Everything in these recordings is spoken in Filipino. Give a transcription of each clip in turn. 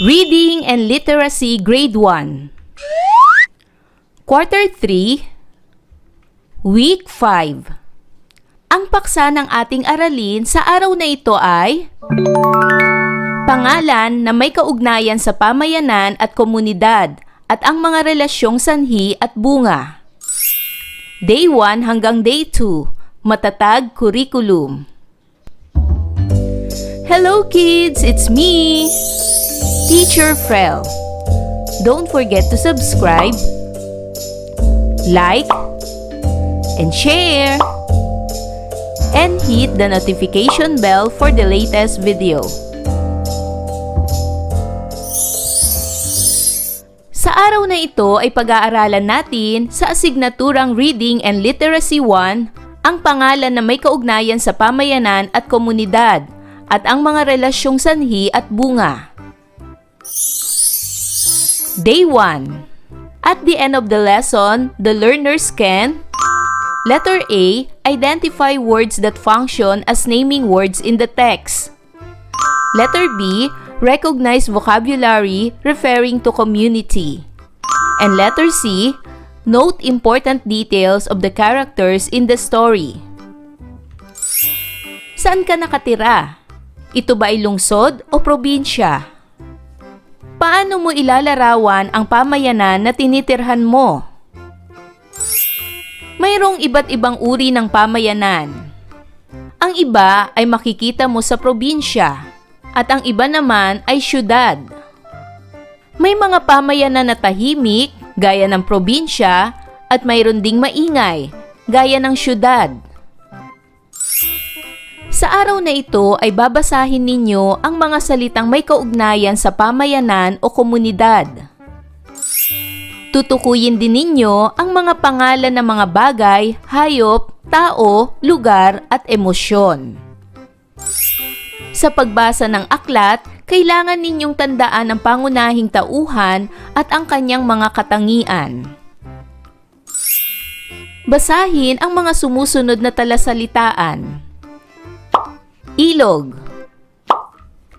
Reading and Literacy Grade 1 Quarter 3 Week 5 Ang paksa ng ating aralin sa araw na ito ay pangalan na may kaugnayan sa pamayanan at komunidad at ang mga relasyong sanhi at bunga. Day 1 hanggang Day 2, matatag curriculum. Hello kids, it's me, Teacher Frel. Don't forget to subscribe, like, and share, and hit the notification bell for the latest video. Sa araw na ito ay pag-aaralan natin sa asignaturang Reading and Literacy 1 ang pangalan na may kaugnayan sa pamayanan at komunidad at ang mga relasyong sanhi at bunga. Day 1. At the end of the lesson, the learners can: Letter A. Identify words that function as naming words in the text. Letter B. Recognize vocabulary referring to community. And letter C. Note important details of the characters in the story. Saan ka nakatira? Ito ba ay lungsod o probinsya? Paano mo ilalarawan ang pamayanan na tinitirhan mo? Mayroong iba't ibang uri ng pamayanan. Ang iba ay makikita mo sa probinsya at ang iba naman ay syudad. May mga pamayanan na tahimik, gaya ng probinsya, at mayroon ding maingay, gaya ng syudad. Sa araw na ito ay babasahin ninyo ang mga salitang may kaugnayan sa pamayanan o komunidad. Tutukuyin din ninyo ang mga pangalan ng mga bagay, hayop, tao, lugar at emosyon. Sa pagbasa ng aklat, kailangan ninyong tandaan ang pangunahing tauhan at ang kanyang mga katangian. Basahin ang mga sumusunod na talasalitaan. Ilog,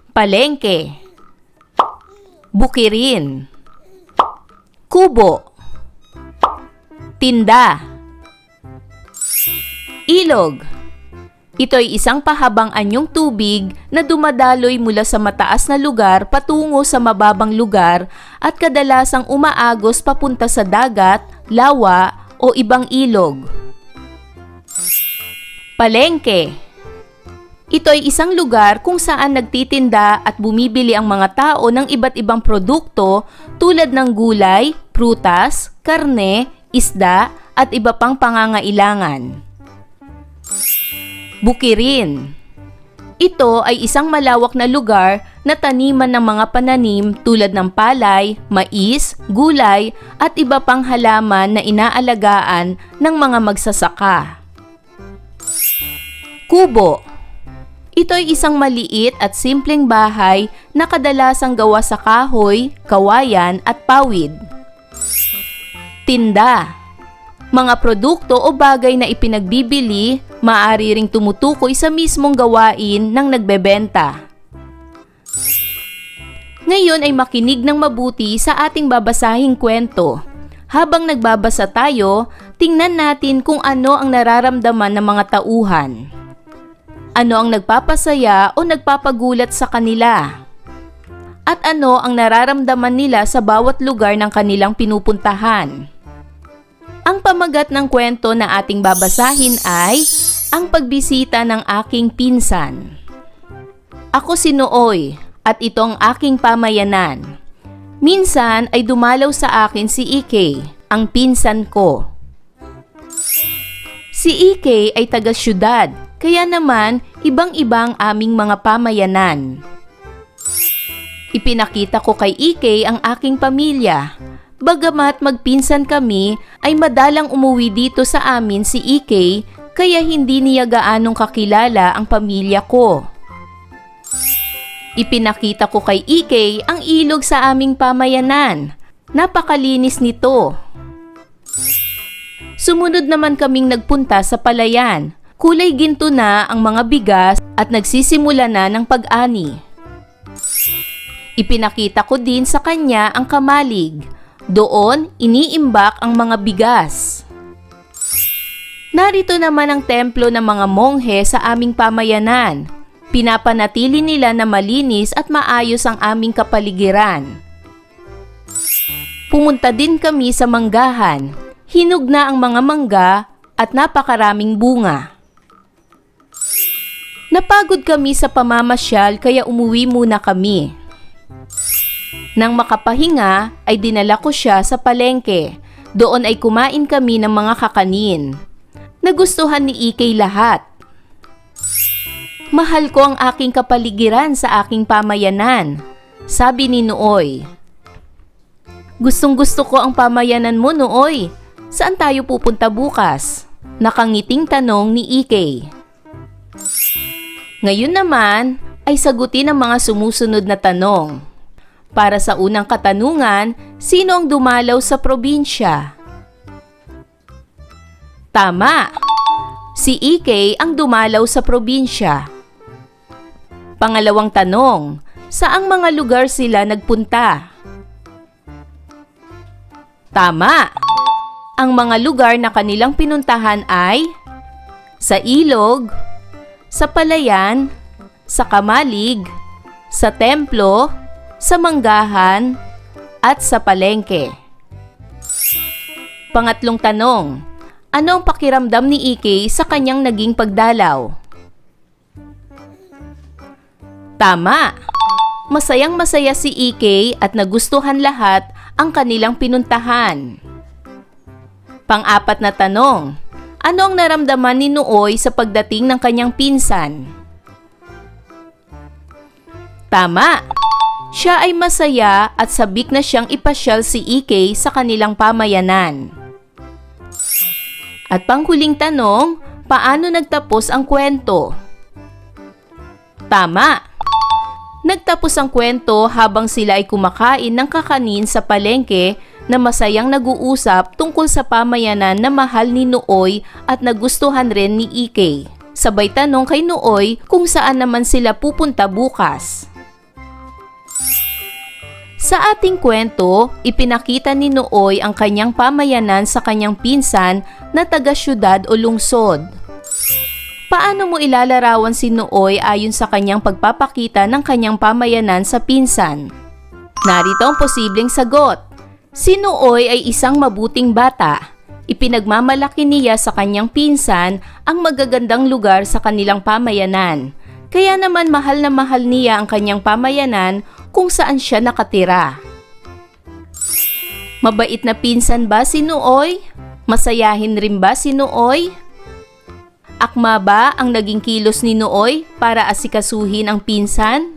palengke, bukirin, kubo, tinda. Ilog. Ito ay isang pahabang anyong tubig na dumadaloy mula sa mataas na lugar patungo sa mababang lugar at kadalasang umaagos papunta sa dagat, lawa o ibang ilog. Palengke. Ito ay isang lugar kung saan nagtitinda at bumibili ang mga tao ng iba't ibang produkto tulad ng gulay, prutas, karne, isda at iba pang pangangailangan. Bukirin. Ito ay isang malawak na lugar na taniman ng mga pananim tulad ng palay, mais, gulay at iba pang halaman na inaalagaan ng mga magsasaka. Kubo. Ito ay isang maliit at simpleng bahay na kadalasang gawa sa kahoy, kawayan at pawid. Tinda. Mga produkto o bagay na ipinagbibili, maaari ring tumutukoy sa mismong gawain ng nagbebenta. Ngayon ay makinig ng mabuti sa ating babasahing kwento. Habang nagbabasa tayo, tingnan natin kung ano ang nararamdaman ng mga tauhan. Ano ang nagpapasaya o nagpapagulat sa kanila? At ano ang nararamdaman nila sa bawat lugar ng kanilang pinupuntahan? Ang pamagat ng kwento na ating babasahin ay ang pagbisita ng aking pinsan. Ako si Nooy at ito ang aking pamayanan. Minsan ay dumalaw sa akin si Ike, ang pinsan ko. Si Ike ay taga-syudad, kaya naman ibang-ibang aming mga pamayanan. Ipinakita ko kay Ike ang aking pamilya. Bagamat magpinsan kami, ay madalang umuwi dito sa amin si Ike, kaya hindi niya gaanong kakilala ang pamilya ko. Ipinakita ko kay Ike ang ilog sa aming pamayanan. Napakalinis nito. Sumunod naman kaming nagpunta sa palayan. Kulay ginto na ang mga bigas at nagsisimula na ng pag-ani. Ipinakita ko din sa kanya ang kamalig. Doon, iniimbak ang mga bigas. Narito naman ang templo ng mga monghe sa aming pamayanan. Pinapanatili nila na malinis at maayos ang aming kapaligiran. Pumunta din kami sa manggahan. Hinog na ang mga mangga at napakaraming bunga. Napagod kami sa pamamasyal kaya umuwi muna kami. Nang makapahinga ay dinala ko siya sa palengke. Doon ay kumain kami ng mga kakanin. Nagustuhan ni Ikay lahat. Mahal ko ang aking kapaligiran sa aking pamayanan, sabi ni Nooy. Gustong-gusto ko ang pamayanan mo, Nooy. Saan tayo pupunta bukas? Nakangiting tanong ni Ikay. Ngayon naman ay sagutin ang mga sumusunod na tanong. Para sa unang katanungan, sino ang dumalaw sa probinsya? Tama! Si Ikay ang dumalaw sa probinsya. Pangalawang tanong, saang mga lugar sila nagpunta? Tama! Ang mga lugar na kanilang pinuntahan ay sa ilog, sa palayan, sa kamalig, sa templo, sa manggahan, at sa palengke. Pangatlong tanong, ano ang pakiramdam ni Ikay sa kanyang naging pagdalaw? Tama! Masayang-masaya si Ikay at nagustuhan lahat ang kanilang pinuntahan. Pang-apat na tanong, ano ang naramdaman ni Nooy sa pagdating ng kanyang pinsan? Tama! Siya ay masaya at sabik na siyang ipasyal si Ikay sa kanilang pamayanan. At panghuling tanong, paano nagtapos ang kwento? Tama! Nagtapos ang kwento habang sila ay kumakain ng kakanin sa palengke na masayang nag-uusap tungkol sa pamayanan na mahal ni Nooy at nagustuhan rin ni Ikay. Sabay tanong kay Nooy kung saan naman sila pupunta bukas. Sa ating kwento, ipinakita ni Nooy ang kanyang pamayanan sa kanyang pinsan na taga-syudad o lungsod. Paano mo ilalarawan si Nooy ayon sa kanyang pagpapakita ng kanyang pamayanan sa pinsan? Narito ang posibleng sagot. Si Nooy ay isang mabuting bata. Ipinagmamalaki niya sa kanyang pinsan ang magagandang lugar sa kanilang pamayanan. Kaya naman mahal na mahal niya ang kanyang pamayanan kung saan siya nakatira. Mabait na pinsan ba si Nooy? Masayahin rin ba si Nooy? Akma ba ang naging kilos ni Nooy para asikasuhin ang pinsan?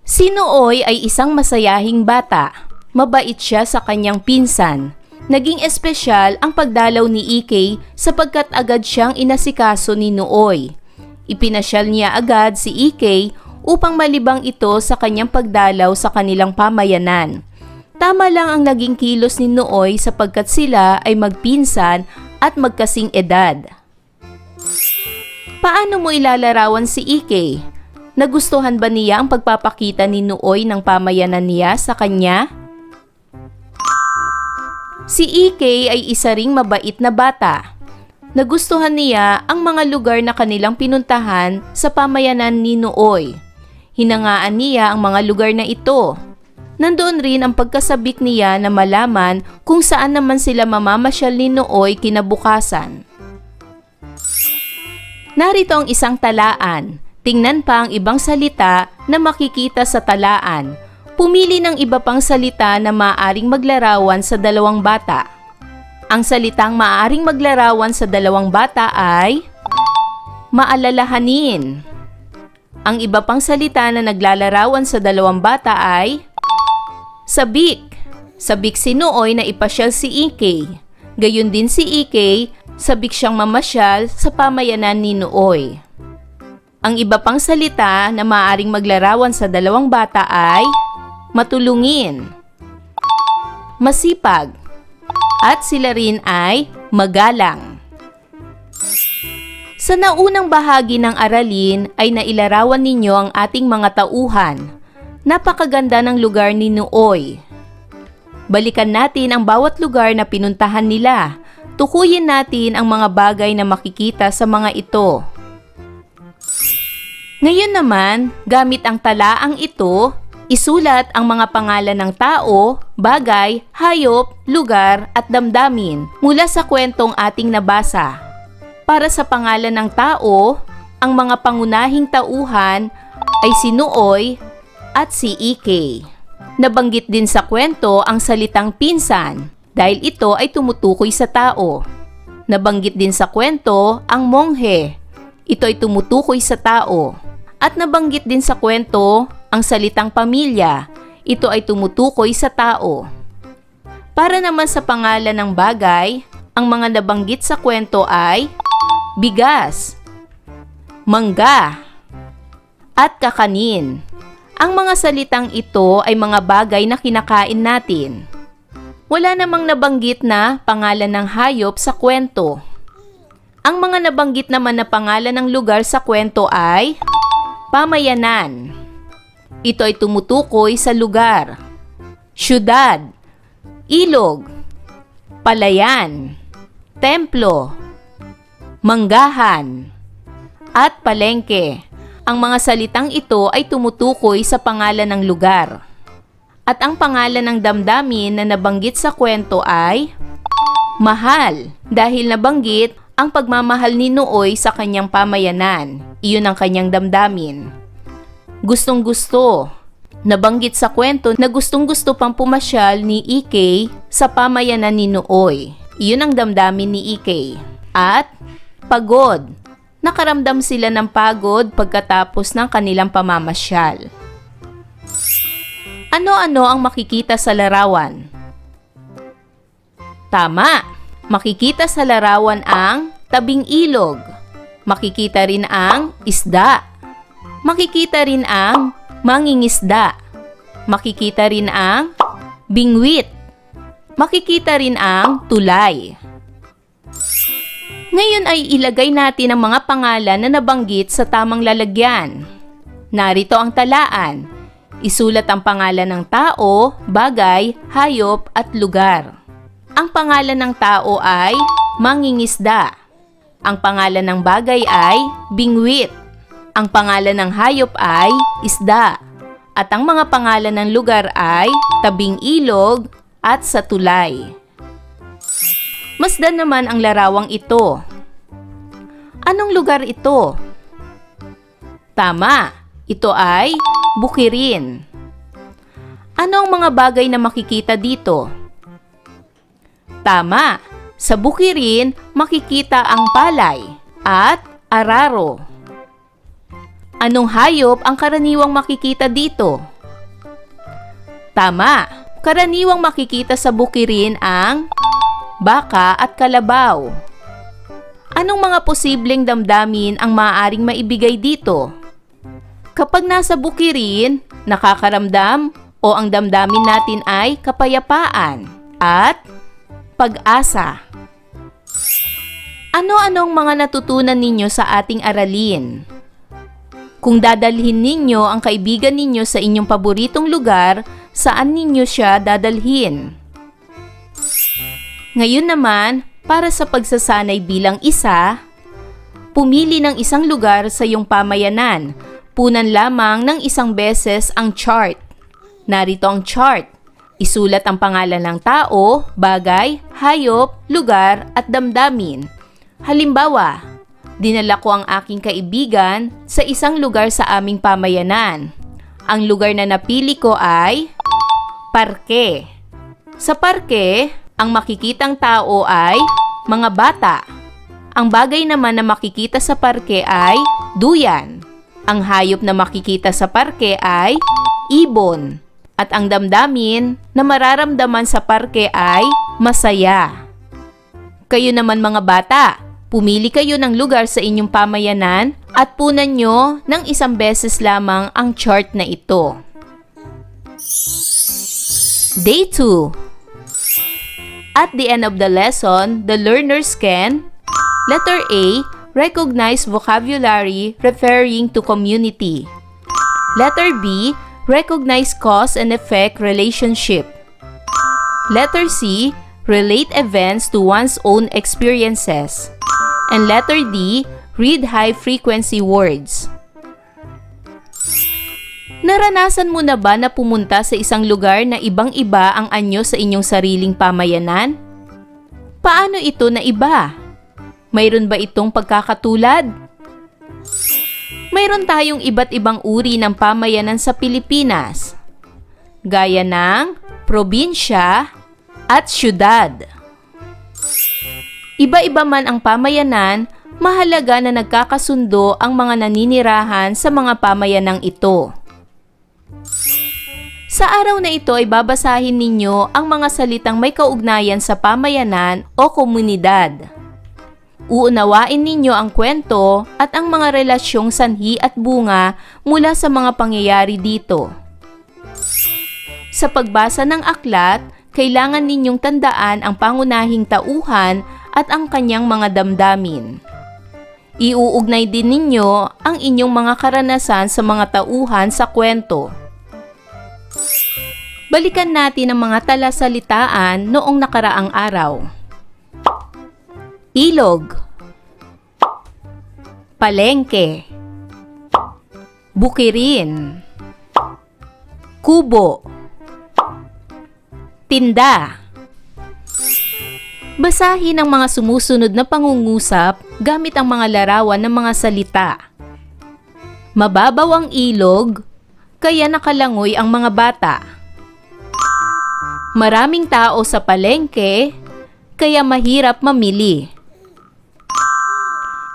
Si Nooy ay isang masayahing bata. Mabait siya sa kanyang pinsan. Naging espesyal ang pagdalaw ni Ikay sapagkat agad siyang inasikaso ni Nooy. Ipinasyal niya agad si Ikay upang malibang ito sa kanyang pagdalaw sa kanilang pamayanan. Tama lang ang naging kilos ni Nooy sapagkat sila ay magpinsan at magkasing edad. Paano mo ilalarawan si Ikay? Nagustuhan ba niya ang pagpapakita ni Nooy ng pamayanan niya sa kanya? Si Ikay ay isa ring mabait na bata. Nagustuhan niya ang mga lugar na kanilang pinuntahan sa pamayanan ni Nooy. Hinangaan niya ang mga lugar na ito. Nandoon rin ang pagkasabik niya na malaman kung saan naman sila mamamasyal ni Nooy kinabukasan. Narito ang isang talaan. Tingnan pa ang ibang salita na makikita sa talaan. Pumili ng iba pang salita na maaaring maglarawan sa dalawang bata. Ang salitang maaaring maglarawan sa dalawang bata ay maalalahanin. Ang iba pang salita na naglalarawan sa dalawang bata ay sabik. Sabik si Nooy na ipasyal si Ikay. Gayon din si Ikay, sabik siyang mamasyal sa pamayanan ni Nooy. Ang iba pang salita na maaaring maglarawan sa dalawang bata ay matulungin, masipag, at sila rin ay magalang. Sa Sa naunang bahagi ng aralin ay nailarawan ninyo ang ating mga tauhan. Napakaganda ng lugar ni Nooy. Balikan natin ang bawat lugar na pinuntahan nila. Tukuyin natin ang mga bagay na makikita sa mga ito. Ngayon naman, gamit ang talaang ito, isulat ang mga pangalan ng tao, bagay, hayop, lugar at damdamin mula sa kwentong ating nabasa. Para sa pangalan ng tao, ang mga pangunahing tauhan ay si Nooy at si Ikey. Nabanggit din sa kwento ang salitang pinsan dahil ito ay tumutukoy sa tao. Nabanggit din sa kwento ang monghe. Ito ay tumutukoy sa tao. At nabanggit din sa kwento ang salitang pamilya. Ito ay tumutukoy sa tao. Para naman sa pangalan ng bagay, ang mga nabanggit sa kwento ay bigas, mangga, at kakanin. Ang mga salitang ito ay mga bagay na kinakain natin. Wala namang nabanggit na pangalan ng hayop sa kwento. Ang mga nabanggit naman na pangalan ng lugar sa kwento ay pamayanan. Ito ay tumutukoy sa lugar. Syudad, ilog, palayan, templo, manggahan, at palengke. Ang mga salitang ito ay tumutukoy sa pangalan ng lugar. At ang pangalan ng damdamin na nabanggit sa kwento ay mahal, dahil nabanggit ang pagmamahal ni Nooy sa kanyang pamayanan. Iyon ang kanyang damdamin. Gustong-gusto. Nabanggit sa kwento na gustong-gusto pang pumasyal ni Ikey sa pamayanan ni Nooy. Iyon ang damdamin ni Ikey. At pagod. Nakaramdam sila ng pagod pagkatapos ng kanilang pamamasyal. Ano-ano ang makikita sa larawan? Tama! Makikita sa larawan ang tabing ilog. Makikita rin ang isda. Makikita rin ang mangingisda. Makikita rin ang bingwit. Makikita rin ang tulay. Ngayon ay ilagay natin ang mga pangalan na nabanggit sa tamang lalagyan. Narito ang talaan. Isulat ang pangalan ng tao, bagay, hayop at lugar. Ang pangalan ng tao ay mangingisda. Ang pangalan ng bagay ay bingwit. Ang pangalan ng hayop ay isda. At ang mga pangalan ng lugar ay tabing ilog at sa tulay. Masdan naman ang larawang ito. Anong lugar ito? Tama, ito ay bukirin. Ano ang mga bagay na makikita dito? Tama, sa bukirin makikita ang palay at araro. Anong hayop ang karaniwang makikita dito? Tama, karaniwang makikita sa bukirin ang baka at kalabaw. Anong mga posibleng damdamin ang maaaring maibigay dito? Kapag nasa bukirin, nakakaramdam o ang damdamin natin ay kapayapaan at pag-asa. Ano-anong mga natutunan ninyo sa ating aralin? Kung dadalhin ninyo ang kaibigan ninyo sa inyong paboritong lugar, saan ninyo siya dadalhin? Ngayon naman, para sa pagsasanay bilang isa, pumili ng isang lugar sa iyong pamayanan. Punan lamang ng isang beses ang chart. Narito ang chart. Isulat ang pangalan ng tao, bagay, hayop, lugar at damdamin. Halimbawa, dinala ko ang aking kaibigan sa isang lugar sa aming pamayanan. Ang lugar na napili ko ay parke. Sa parke, ang makikitang tao ay mga bata. Ang bagay naman na makikita sa parke ay duyan. Ang hayop na makikita sa parke ay ibon. At ang damdamin na mararamdaman sa parke ay masaya. Kayo naman mga bata, pumili kayo ng lugar sa inyong pamayanan at punan nyo ng isang beses lamang ang chart na ito. Day 2. At the end of the lesson, the learners can: letter A, recognize vocabulary referring to community. Letter B, recognize cause and effect relationship. Letter C, relate events to one's own experiences. And letter D, read high-frequency words. Naranasan mo na ba na pumunta sa isang lugar na ibang-iba ang anyo sa inyong sariling pamayanan? Paano ito na iba? Mayroon ba itong pagkakatulad? Mayroon tayong iba't ibang uri ng pamayanan sa Pilipinas, gaya ng probinsya at syudad. Iba-iba man ang pamayanan, mahalaga na nagkakasundo ang mga naninirahan sa mga pamayanang ito. Sa araw na ito ay babasahin ninyo ang mga salitang may kaugnayan sa pamayanan o komunidad. Uunawain ninyo ang kwento at ang mga relasyong sanhi at bunga mula sa mga pangyayari dito. Sa pagbasa ng aklat, kailangan ninyong tandaan ang pangunahing tauhan at ang kanyang mga damdamin. Iuugnay din ninyo ang inyong mga karanasan sa mga tauhan sa kwento. Balikan natin ang mga talasalitaan noong nakaraang araw. Ilog, palengke, bukirin, kubo, tinda. Basahin ang mga sumusunod na pangungusap gamit ang mga larawan ng mga salita. Mababaw ang ilog, kaya nakalangoy ang mga bata. Maraming tao sa palengke, kaya mahirap mamili.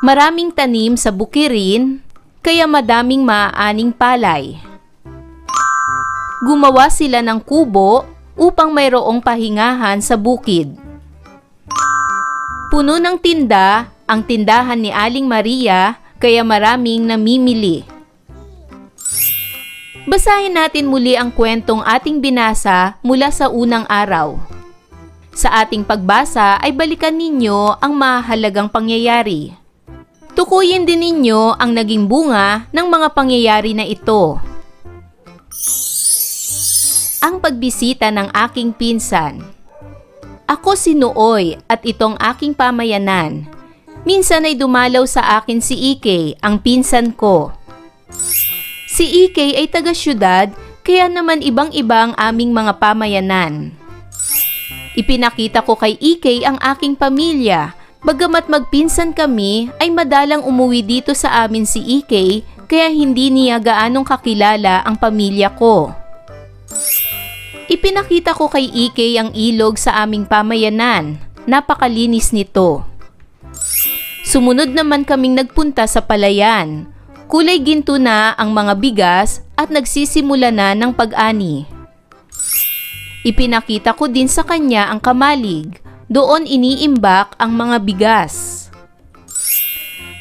Maraming tanim sa bukirin, kaya madaming maaaning palay. Gumawa sila ng kubo upang mayroong pahingahan sa bukid. Puno ng tinda ang tindahan ni Aling Maria, kaya maraming namimili. Basahin natin muli ang kwentong ating binasa mula sa unang araw. Sa ating pagbasa ay balikan ninyo ang mahalagang pangyayari. Tukuyin din ninyo ang naging bunga ng mga pangyayari na ito. Ang pagbisita ng aking pinsan. Ako si Nooy at itong aking pamayanan. Minsan ay dumalaw sa akin si Ike, ang pinsan ko. Si Ike ay taga-syudad, kaya naman ibang-iba ang aming mga pamayanan. Ipinakita ko kay Ike ang aking pamilya. Bagamat magpinsan kami, ay madalang umuwi dito sa amin si Ike, kaya hindi niya gaanong kakilala ang pamilya ko. Ipinakita ko kay Ike ang ilog sa aming pamayanan. Napakalinis nito. Sumunod naman kaming nagpunta sa palayan. Kulay ginto na ang mga bigas at nagsisimula na ng pag-ani. Ipinakita ko din sa kanya ang kamalig. Doon iniimbak ang mga bigas.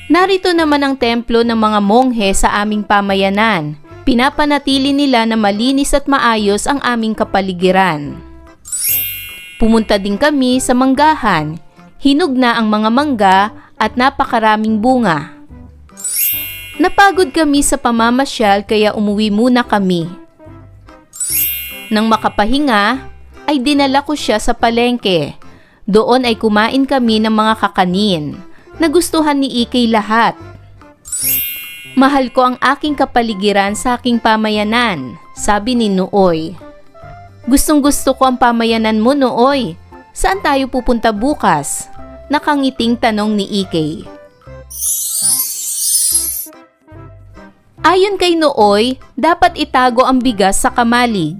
Narito naman ang templo ng mga monghe sa aming pamayanan. Pinapanatili nila na malinis at maayos ang aming kapaligiran. Pumunta din kami sa manggahan. Hinog na ang mga mangga at napakaraming bunga. Napagod kami sa pamamasyal kaya umuwi muna kami. Nang makapahinga, ay dinala ko siya sa palengke. Doon ay kumain kami ng mga kakanin. Nagustuhan ni Ike lahat. Mahal ko ang aking kapaligiran sa aking pamayanan, sabi ni Nooy. Gustong-gusto ko ang pamayanan mo, Nooy. Saan tayo pupunta bukas? Nakangiting tanong ni Ike. Ayon kay Nooy, dapat itago ang bigas sa kamalig.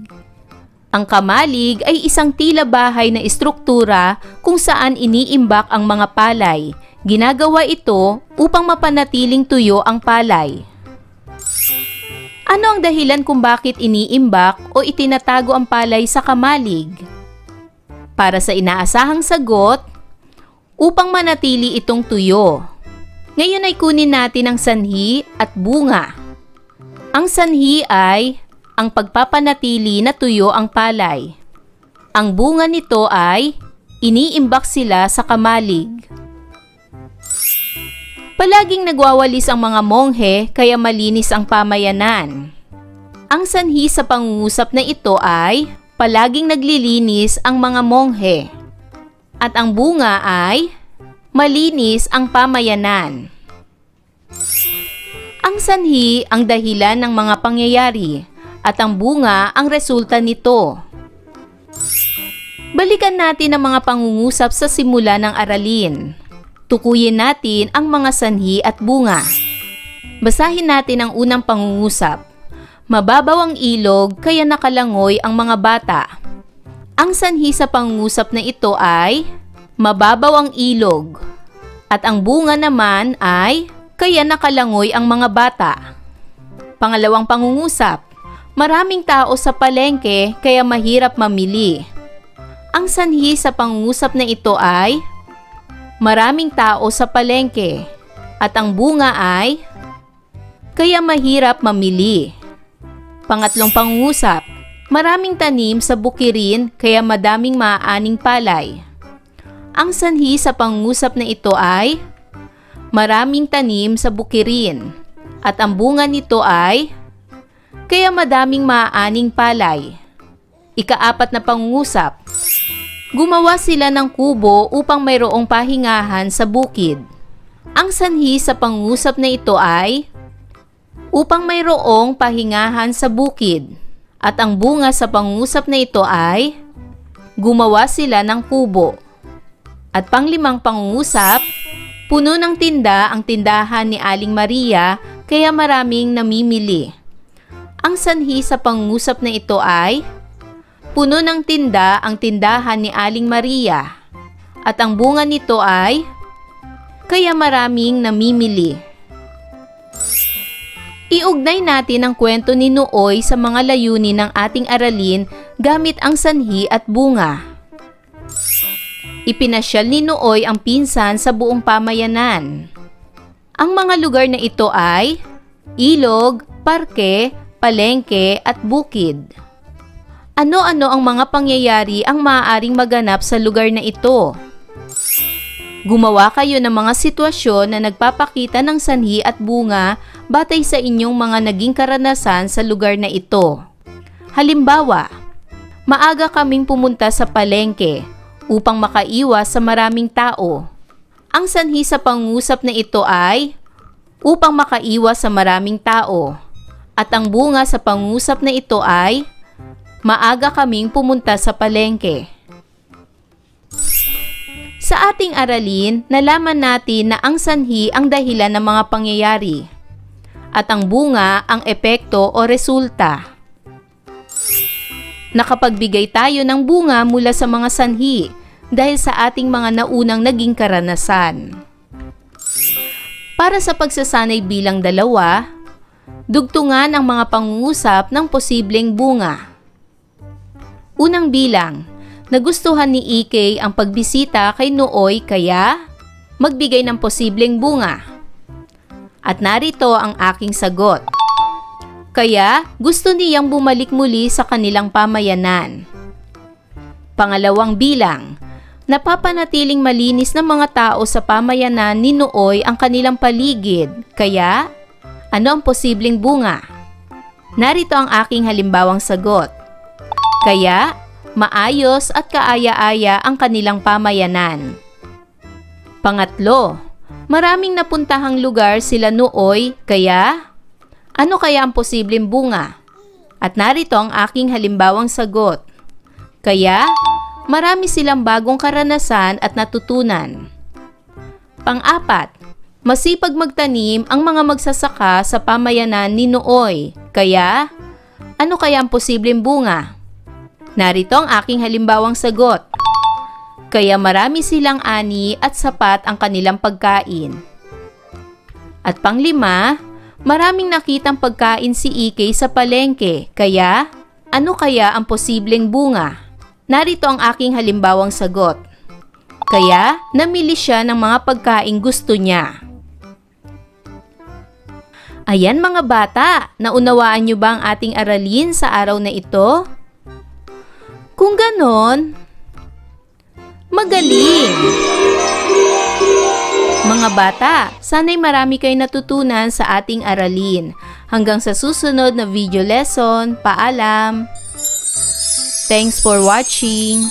Ang kamalig ay isang tila bahay na istruktura kung saan iniimbak ang mga palay. Ginagawa ito upang mapanatiling tuyo ang palay. Ano ang dahilan kung bakit iniimbak o itinatago ang palay sa kamalig? Para sa inaasahang sagot, upang manatili itong tuyo. Ngayon ay kunin natin ang sanhi at bunga. Ang sanhi ay ang pagpapanatili na tuyo ang palay. Ang bunga nito ay iniimbak sila sa kamalig. Palaging nagwawalis ang mga monghe kaya malinis ang pamayanan. Ang sanhi sa pangungusap na ito ay palaging naglilinis ang mga monghe. At ang bunga ay malinis ang pamayanan. Ang sanhi ang dahilan ng mga pangyayari at ang bunga ang resulta nito. Balikan natin ang mga pangungusap sa simula ng aralin. Tukuyin natin ang mga sanhi at bunga. Basahin natin ang unang pangungusap. Mababaw ang ilog kaya nakalangoy ang mga bata. Ang sanhi sa pangungusap na ito ay mababaw ang ilog. At ang bunga naman ay kaya nakalangoy ang mga bata. Pangalawang pangungusap. Maraming tao sa palengke kaya mahirap mamili. Ang sanhi sa pangungusap na ito ay maraming tao sa palengke at ang bunga ay kaya mahirap mamili. Pangatlong pangungusap. Maraming tanim sa bukirin kaya madaming maaaning palay. Ang sanhi sa pangungusap na ito ay maraming tanim sa bukirin at ang bunga nito ay kaya madaming maaaning palay. Ikaapat na pangungusap. Gumawa sila ng kubo upang mayroong pahingahan sa bukid. Ang sanhi sa pangungusap na ito ay upang mayroong pahingahan sa bukid. At ang bunga sa pangungusap na ito ay gumawa sila ng kubo. At panglimang pangungusap, puno ng tinda ang tindahan ni Aling Maria kaya maraming namimili. Ang sanhi sa pangungusap na ito ay puno ng tinda ang tindahan ni Aling Maria at ang bunga nito ay kaya maraming namimili. Iugnay natin ang kwento ni Nooy sa mga layunin ng ating aralin gamit ang sanhi at bunga. Ipinasyal ni Nooy ang pinsan sa buong pamayanan. Ang mga lugar na ito ay ilog, parke, palengke at bukid. Ano-ano ang mga pangyayari ang maaaring maganap sa lugar na ito? Gumawa kayo ng mga sitwasyon na nagpapakita ng sanhi at bunga batay sa inyong mga naging karanasan sa lugar na ito. Halimbawa, maaga kaming pumunta sa palengke upang makaiwas sa maraming tao. Ang sanhi sa pangungusap na ito ay upang makaiwas sa maraming tao. At ang bunga sa pangungusap na ito ay maaga kaming pumunta sa palengke. Sa ating aralin, nalaman natin na ang sanhi ang dahilan ng mga pangyayari at ang bunga ang epekto o resulta. Nakapagbigay tayo ng bunga mula sa mga sanhi dahil sa ating mga naunang naging karanasan. Para sa pagsasanay bilang 2, dugtungan ang mga pangungusap ng posibleng bunga. Unang bilang, nagustuhan ni Ikey ang pagbisita kay Nooy kaya magbigay ng posibleng bunga. At narito ang aking sagot. Kaya gusto niyang bumalik muli sa kanilang pamayanan. Pangalawang bilang, napapanatiling malinis ng mga tao sa pamayanan ni Nooy ang kanilang paligid. Kaya, ano ang posibleng bunga? Narito ang aking halimbawang sagot. Kaya, maayos at kaaya-aya ang kanilang pamayanan. Pangatlo, maraming napuntahang lugar sila Nooy, kaya ano kaya ang posibleng bunga? At narito ang aking halimbawang sagot. Kaya, marami silang bagong karanasan at natutunan. Pang-4, masipag magtanim ang mga magsasaka sa pamayanan ni Nooy, kaya ano kaya ang posibleng bunga? Narito ang aking halimbawang sagot. Kaya marami silang ani at sapat ang kanilang pagkain. At pang-5, maraming nakitang pagkain si Ikey sa palengke, kaya ano kaya ang posibleng bunga? Narito ang aking halimbawang sagot. Kaya namili siya ng mga pagkain gusto niya. Ayan mga bata, naunawaan niyo ba ang ating aralin sa araw na ito? Kung ganon, magaling! Mga bata, sana'y marami kayo natutunan sa ating aralin. Hanggang sa susunod na video lesson, paalam! Thanks for watching!